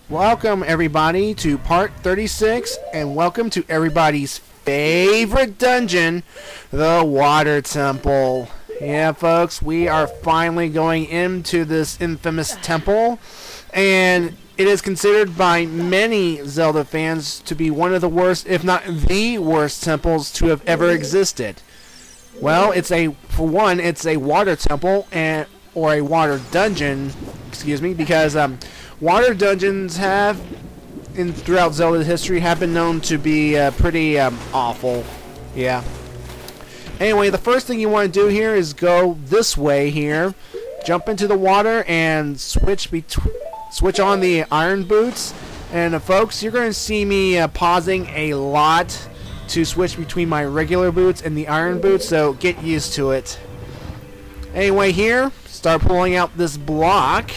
Welcome everybody to part 36, and welcome to everybody's favorite dungeon, the Water Temple. Yeah folks, we are finally going into this infamous temple, and it is considered by many Zelda fans to be one of the worst, if not the worst temples to have ever existed. Well, it's a water temple, or a water dungeon, excuse me, because water dungeons have, throughout Zelda history, have been known to be pretty awful. Yeah. Anyway, the first thing you want to do here is go this way here, jump into the water, and switch on the iron boots. And folks, you're going to see me pausing a lot to switch between my regular boots and the iron boots, so get used to it. Anyway, here, start pulling out this block.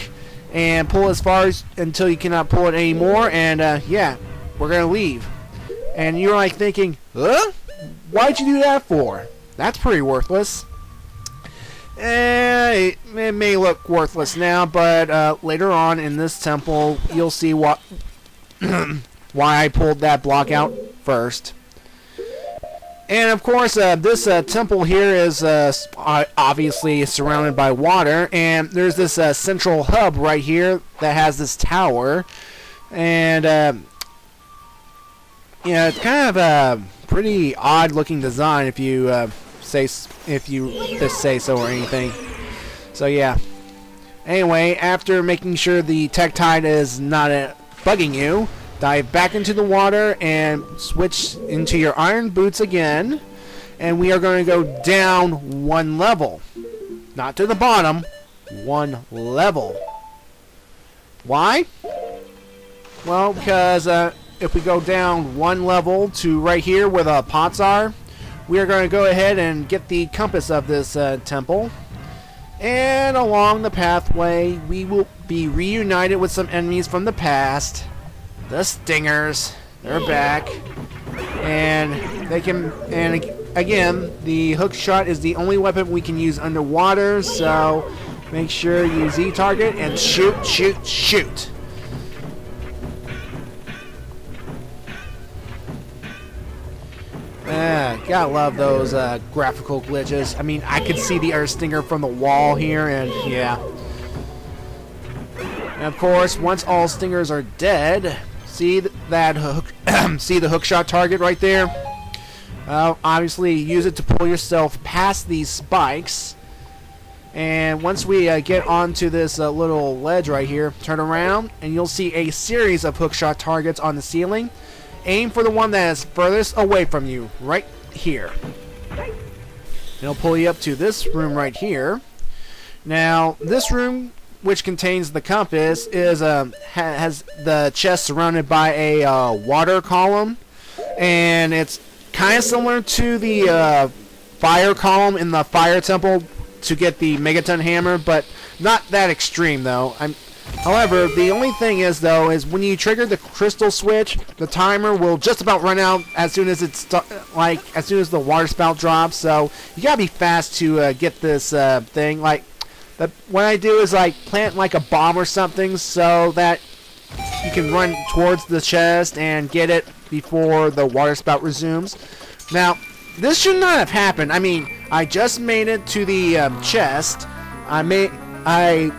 And pull as far as until you cannot pull it anymore, and yeah, we're gonna leave. And you're like thinking, huh? Why'd you do that for? That's pretty worthless. It may look worthless now, but later on in this temple, you'll see what why I pulled that block out first. And of course, this temple here is obviously surrounded by water, and there's this central hub right here that has this tower, and yeah, it's kind of a pretty odd-looking design if you just say so or anything. So yeah. Anyway, after making sure the Tektite is not bugging you, dive back into the water and switch into your iron boots again. And we are going to go down one level. Not to the bottom, one level. Why? Well, because if we go down one level to right here where the pots are, we are going to go ahead and get the compass of this temple. And along the pathway, we will be reunited with some enemies from the past. The stingers, they're back, and they can, and again, the hook shot is the only weapon we can use underwater, so make sure you Z target and shoot, shoot, shoot. Gotta love those graphical glitches. I mean, I could see the earth stinger from the wall here, and yeah. And of course, once all stingers are dead, see that hook? See the hookshot target right there? Obviously, use it to pull yourself past these spikes. And once we get onto this little ledge right here, turn around, and you'll see a series of hookshot targets on the ceiling. Aim for the one that is furthest away from you, right here. It'll pull you up to this room right here. Now, this room, which contains the compass, is has the chest surrounded by a water column, and it's kind of similar to the fire column in the fire temple to get the megaton hammer, but not that extreme though. However, the only thing is though is when you trigger the crystal switch, the timer will just about run out as soon as it's as soon as the water spout drops. So you gotta be fast to get this thing. What I do is plant like a bomb or something so that you can run towards the chest and get it before the water spout resumes. Now, this should not have happened. I mean, I just made it to the chest. I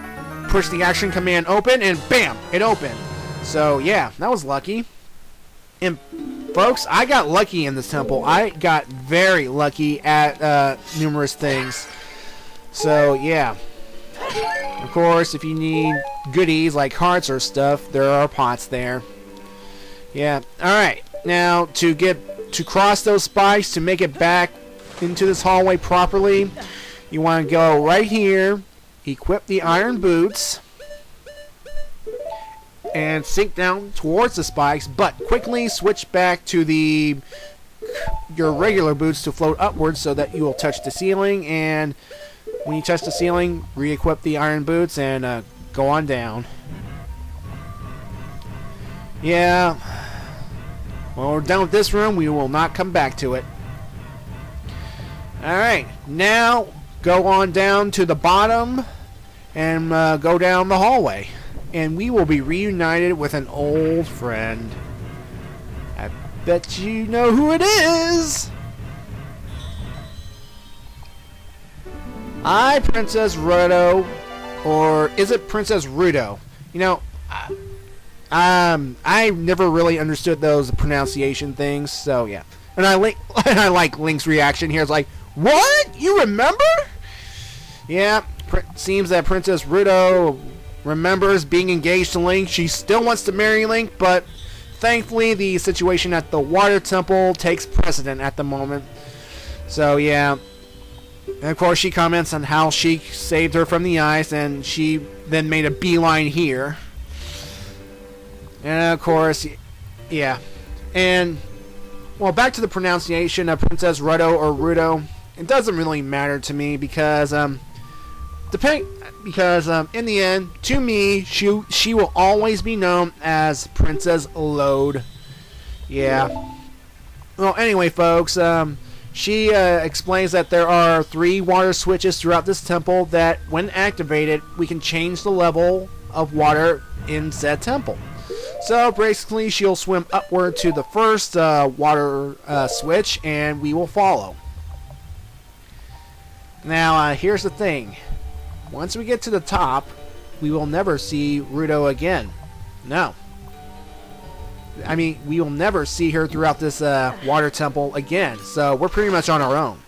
pushed the action command open, and bam, it opened. So yeah, that was lucky. And folks, I got lucky in this temple. I got very lucky at numerous things. So yeah. Of course, if you need goodies like hearts or stuff, there are pots there. Yeah. Alright. Now, to cross those spikes, to make it back into this hallway properly, you want to go right here, equip the iron boots, and sink down towards the spikes, but quickly switch back to your regular boots to float upwards so that you will touch the ceiling, and when you touch the ceiling, re-equip the iron boots and go on down. Yeah. When we're done with this room, we will not come back to it. Alright, now go on down to the bottom and go down the hallway. and we will be reunited with an old friend. I bet you know who it is! Princess Ruto, or is it Princess Ruto? You know, I never really understood those pronunciation things, so yeah. And I like Link's reaction here. It's like, what? You remember? Yeah, seems that Princess Ruto remembers being engaged to Link. She still wants to marry Link, but thankfully the situation at the Water Temple takes precedent at the moment. So yeah. And of course she comments on how she saved her from the ice, and she then made a beeline here. And of course, yeah. And, well, back to the pronunciation of Princess Ruto or Ruto. It doesn't really matter to me because, in the end, to me, she will always be known as Princess Load. Yeah. Well, anyway, folks, she explains that there are 3 water switches throughout this temple that, when activated, we can change the level of water in said temple. So basically, she'll swim upward to the first water switch, and we will follow. Now, here's the thing. Once we get to the top, we will never see Ruto again. No. I mean, we will never see her throughout this water temple again. So we're pretty much on our own.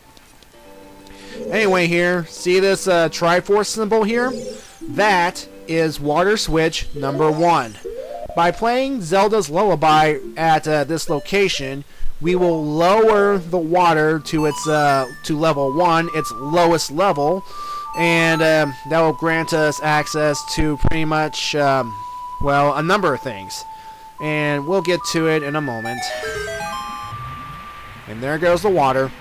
Anyway, here, see this Triforce symbol here? That is water switch number 1. By playing Zelda's Lullaby at this location, we will lower the water to its to level 1, its lowest level, and that will grant us access to pretty much, well, a number of things. And we'll get to it in a moment. And there goes the water.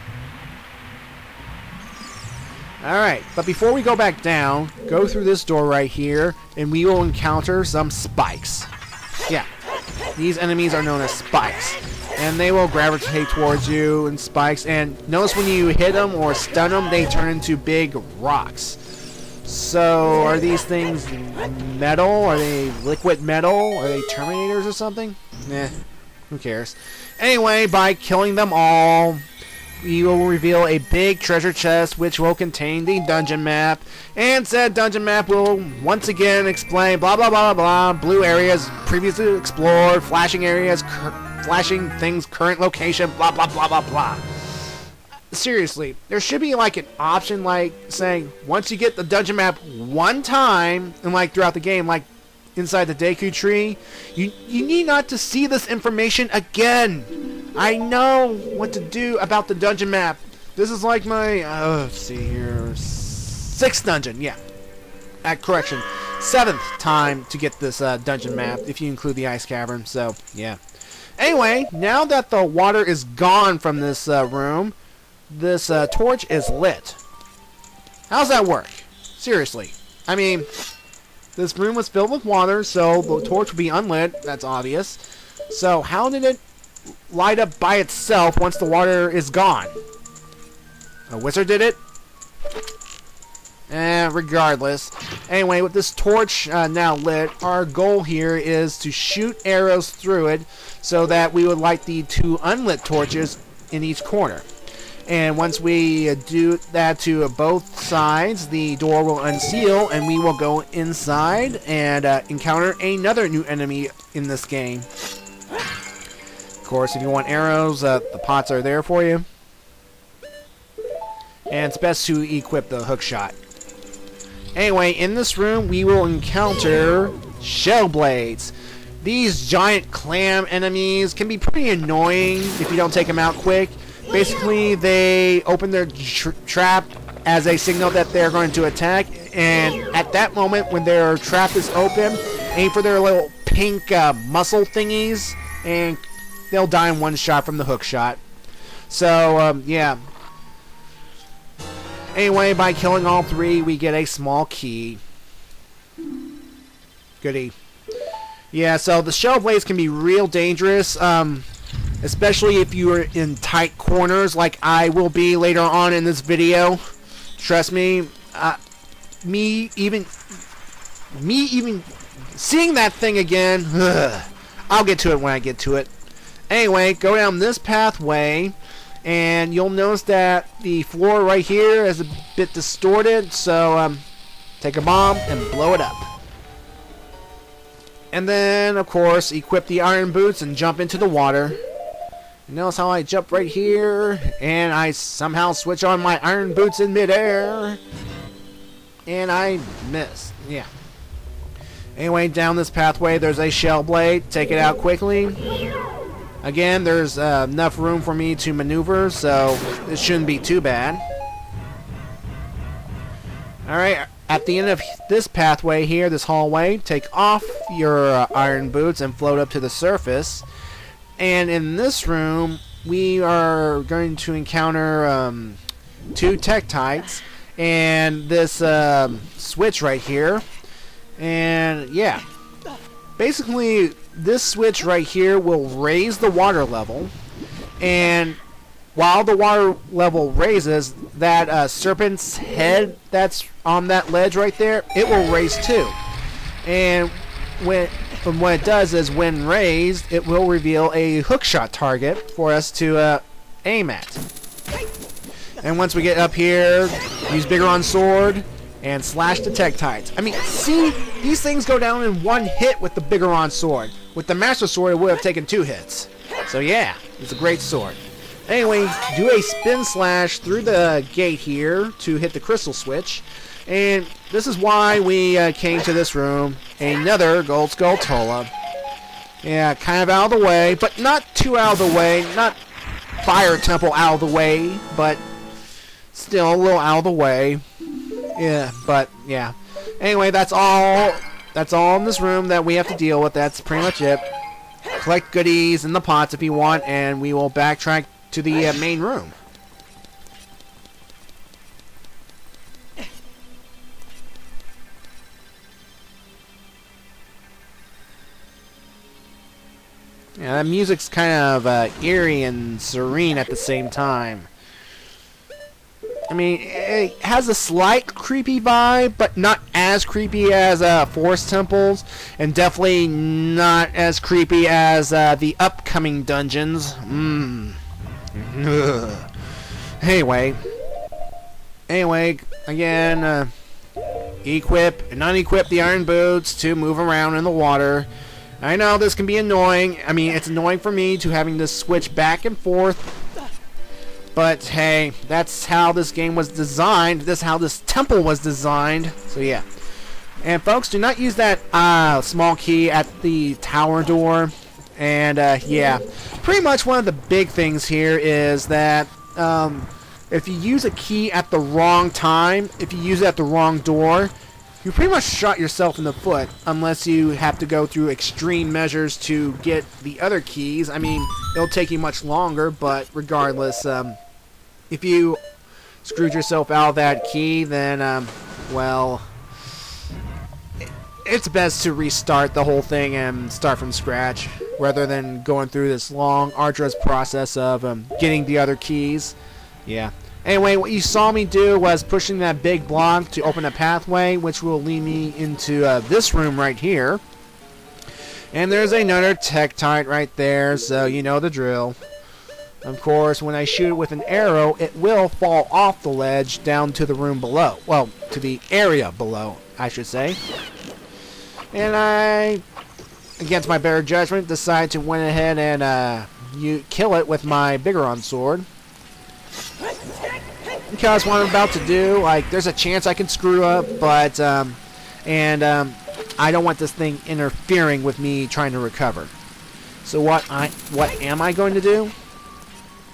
Alright, but before we go back down, go through this door right here, and we will encounter some spikes. Yeah, these enemies are known as spikes, and they will gravitate towards you in spikes, and notice when you hit them or stun them, they turn into big rocks. So, are these things metal? Are they liquid metal? Are they Terminators or something? Nah, who cares? Anyway, by killing them all, we will reveal a big treasure chest which will contain the dungeon map, and said dungeon map will once again explain blah blah blah blah blah, blue areas previously explored, flashing areas, flashing things current location, blah blah blah blah blah. Seriously, there should be like an option like saying once you get the dungeon map one time and like throughout the game, like inside the Deku Tree, you need not to see this information again. I know what to do about the dungeon map. This is like my, let's see here, 6th dungeon, yeah. Correction, 7th time to get this dungeon map, if you include the ice cavern, so, yeah. Anyway, now that the water is gone from this room, this torch is lit. How's that work? Seriously. I mean, this room was filled with water, so the torch would be unlit, that's obvious. So, how did it light up by itself once the water is gone? A wizard did it? Regardless. Anyway, with this torch now lit, our goal here is to shoot arrows through it so that we would light the 2 unlit torches in each corner. And once we do that to both sides, the door will unseal and we will go inside and encounter another new enemy in this game. Of course, if you want arrows, the pots are there for you. And it's best to equip the hook shot. Anyway, in this room, we will encounter shell blades. These giant clam enemies can be pretty annoying if you don't take them out quick. Basically, they open their trap as a signal that they're going to attack. And at that moment, when their trap is open, aim for their little pink muscle thingies, and they'll die in one shot from the hook shot. So, yeah. Anyway, by killing all 3, we get a small key. Goody. Yeah, so the shell blades can be real dangerous, especially if you are in tight corners like I will be later on in this video. Trust me, me even Seeing that thing again, ugh, I'll get to it when I get to it. Anyway, go down this pathway, and you'll notice that the floor right here is a bit distorted, so take a bomb and blow it up. And then, of course, equip the iron boots and jump into the water. Notice how I jump right here, and I somehow switch on my iron boots in midair, and I miss. Yeah. Anyway, down this pathway, there's a shell blade. Take it out quickly. Again, there's enough room for me to maneuver, so it shouldn't be too bad. Alright, at the end of this pathway here, this hallway, take off your iron boots and float up to the surface. And in this room, we are going to encounter 2 Tektites and this switch right here. And yeah, basically this switch right here will raise the water level, and while the water level raises, that serpent's head that's on that ledge right there, it will raise too. And from what it does is, when raised, it will reveal a hookshot target for us to aim at. And once we get up here, use Bigoron Sword and slash the Tektites. I mean, see, these things go down in 1 hit with the Bigoron Sword. With the Master Sword, it would have taken 2 hits. So yeah, it's a great sword. Anyway, do a spin slash through the gate here to hit the crystal switch. And this is why we came to this room. Another Gold Skull Tola. Yeah, kind of out of the way, but not too out of the way. Not Fire Temple out of the way, but still a little out of the way. Yeah, but yeah. Anyway, that's all in this room that we have to deal with. That's pretty much it. Collect goodies in the pots if you want, and we will backtrack to the main room. Yeah, that music's kind of eerie and serene at the same time. I mean, it has a slight creepy vibe, but not as creepy as Forest Temples, and definitely not as creepy as the upcoming dungeons. Anyway, again, equip and unequip the iron boots to move around in the water. I know this can be annoying. I mean, it's annoying for me to having to switch back and forth. But hey, that's how this game was designed. That's how this temple was designed. So yeah. And folks, do not use that small key at the tower door. And yeah, pretty much one of the big things here is that if you use a key at the wrong time, if you use it at the wrong door, you pretty much shot yourself in the foot, unless you have to go through extreme measures to get the other keys. I mean, it'll take you much longer, but regardless, if you screwed yourself out of that key, then, well, it's best to restart the whole thing and start from scratch, rather than going through this long, arduous process of getting the other keys. Yeah. Anyway, what you saw me do was pushing that big block to open a pathway, which will lead me into this room right here. And there's another Tektite right there, so you know the drill. Of course, when I shoot it with an arrow, it will fall off the ledge down to the room below. Well, to the area below, I should say. And I, against my better judgment, decide to went ahead and kill it with my Bigoron Sword. Because what I'm about to do, like, there's a chance I can screw up, but I don't want this thing interfering with me trying to recover. So what am I going to do?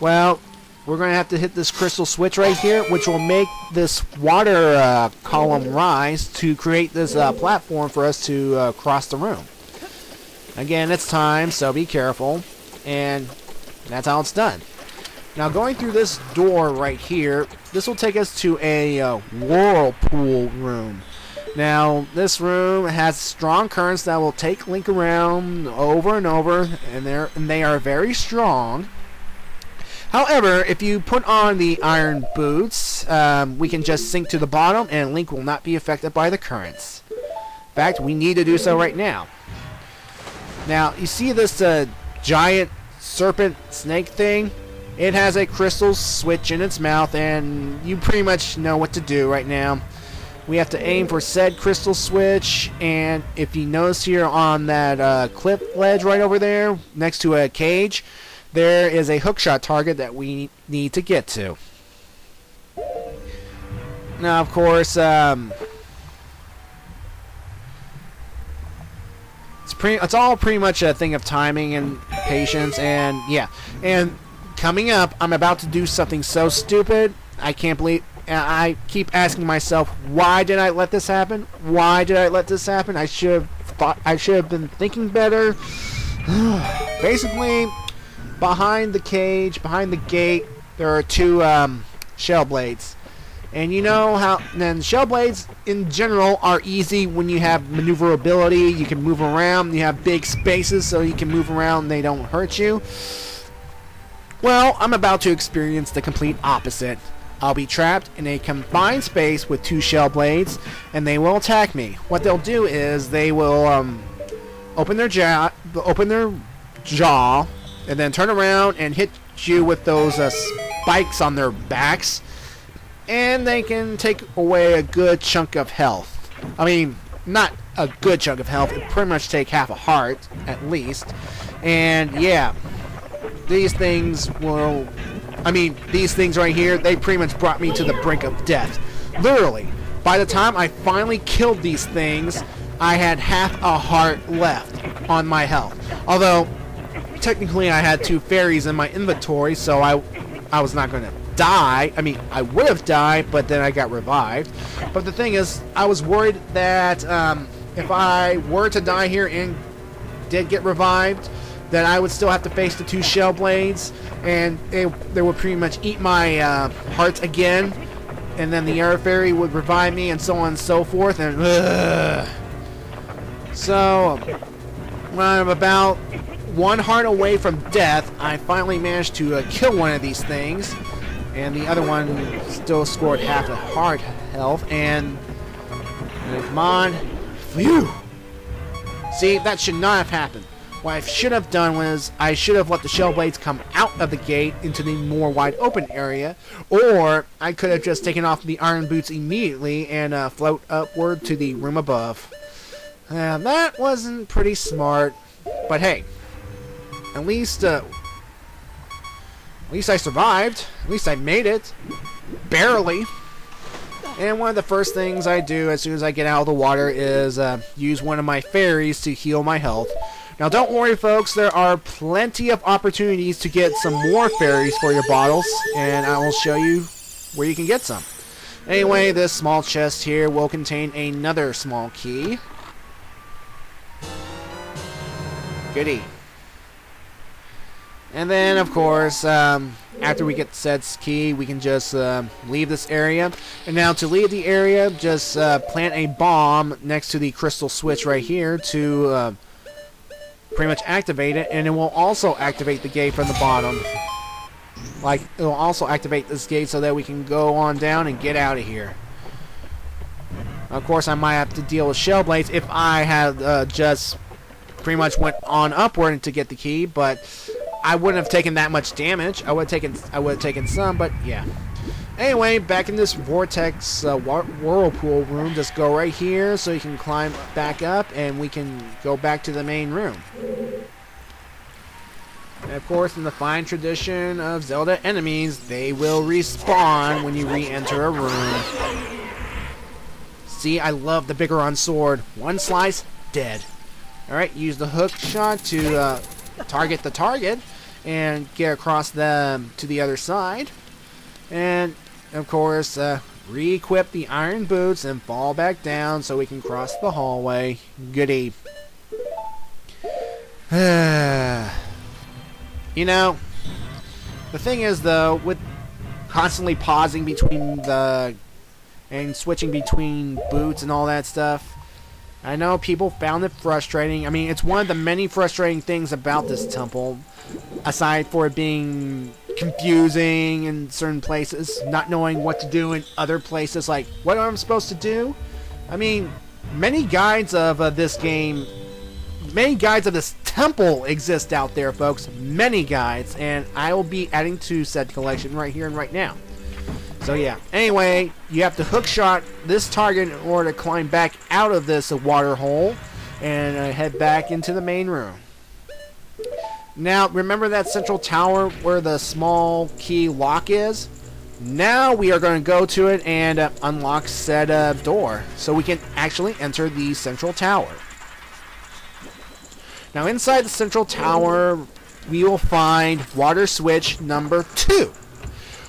Well, we're going to have to hit this crystal switch right here, which will make this water column rise to create this platform for us to cross the room. Again, it's time, so be careful, and that's how it's done. Now, going through this door right here, this will take us to a whirlpool room. Now, this room has strong currents that will take Link around over and over, and they are very strong. However, if you put on the iron boots, we can just sink to the bottom, and Link will not be affected by the currents. fact, we need to do so right now. Now, you see this giant serpent snake thing? It has a crystal switch in its mouth, and you pretty much know what to do right now. We have to aim for said crystal switch, and if you notice here on that cliff ledge right over there, next to a cage, there is a hookshot target that we need to get to. Now, of course, it's all pretty much a thing of timing and patience, and yeah. And coming up, I'm about to do something so stupid, I can't believe. I keep asking myself, why did I let this happen? Why did I let this happen? I should have been thinking better. Basically, behind the cage, behind the gate, there are two shell blades. And you know how then shell blades in general are easy when you have maneuverability, you can move around, you have big spaces so you can move around and they don't hurt you. Well, I'm about to experience the complete opposite. I'll be trapped in a confined space with two shell blades, and they will attack me. What they'll do is they will open their jaw, and then turn around and hit you with those spikes on their backs, and they can take away a good chunk of health. I mean, not a good chunk of health. It pretty much take half a heart at least, and yeah, these things will. I mean, these things right here, they pretty much brought me to the brink of death. Literally. By the time I finally killed these things, I had half a heart left on my health. Although, technically I had 2 fairies in my inventory, so I was not going to die. I mean, I would have died, but then I got revived. But the thing is, I was worried that if I were to die here and did get revived, that I would still have to face the 2 shell blades, and they would pretty much eat my hearts again, and then the air fairy would revive me, and so on and so forth, and so when I'm about 1 heart away from death, I finally managed to kill one of these things, and the other one still scored half a heart health, and come on, phew! See, that should not have happened. What I should have done was I should have let the shell blades come out of the gate into the more wide open area, or I could have just taken off the iron boots immediately and float upward to the room above. That wasn't pretty smart, but hey, at least I survived. At least I made it, barely. And one of the first things I do as soon as I get out of the water is use one of my fairies to heal my health. Now don't worry folks, there are plenty of opportunities to get some more fairies for your bottles, and I will show you where you can get some. Anyway, this small chest here will contain another small key. Goody. And then of course, after we get said key, we can just leave this area. And now to leave the area, just plant a bomb next to the crystal switch right here to pretty much activate it, and it will also activate the gate from the bottom. Like, it will also activate this gate so that we can go on down and get out of here. Of course, I might have to deal with shell blades if I had just pretty much went on upward to get the key, but I wouldn't have taken that much damage. I would have taken some, but yeah. Anyway, back in this vortex whirlpool room, just go right here so you can climb back up and we can go back to the main room. And of course, in the fine tradition of Zelda enemies, they will respawn when you re-enter a room. See, I love the Bigoron sword. 1 slice, dead. Alright, use the hook shot to target the target and get across them to the other side. And of course, re-equip the iron boots and fall back down so we can cross the hallway. Goody. You know, the thing is though, with constantly pausing between and switching between boots and all that stuff, I know people found it frustrating. I mean, it's one of the many frustrating things about this temple, aside for it being confusing in certain places, not knowing what to do in other places, like, what am I supposed to do? I mean, Many guides of this game, many guides of this temple exist out there, folks. Many guides, and I will be adding to said collection right here and right now. So yeah, anyway, you have to hookshot this target in order to climb back out of this water hole and head back into the main room. Now, remember that central tower where the small key lock is? Now we are going to go to it and unlock said door so we can actually enter the central tower. Now inside the central tower we will find water switch number 2.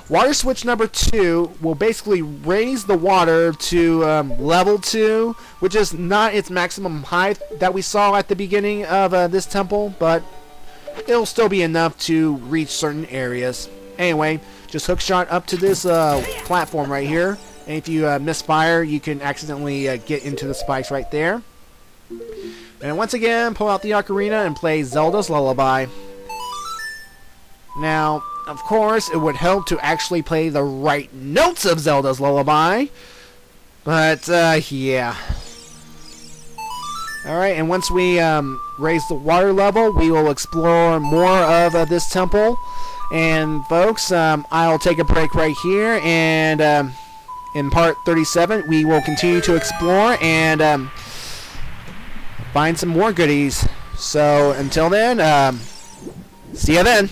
Water switch number 2 will basically raise the water to level 2, which is not its maximum height that we saw at the beginning of this temple, but it'll still be enough to reach certain areas. Anyway, just hookshot up to this platform right here, and if you misfire, you can accidentally get into the spikes right there. And once again, pull out the ocarina and play Zelda's Lullaby. Now, of course, it would help to actually play the right notes of Zelda's Lullaby, but yeah. Alright, and once we raise the water level, we will explore more of this temple. And folks, I'll take a break right here, and in part 37 we will continue to explore and find some more goodies. So until then, see ya then.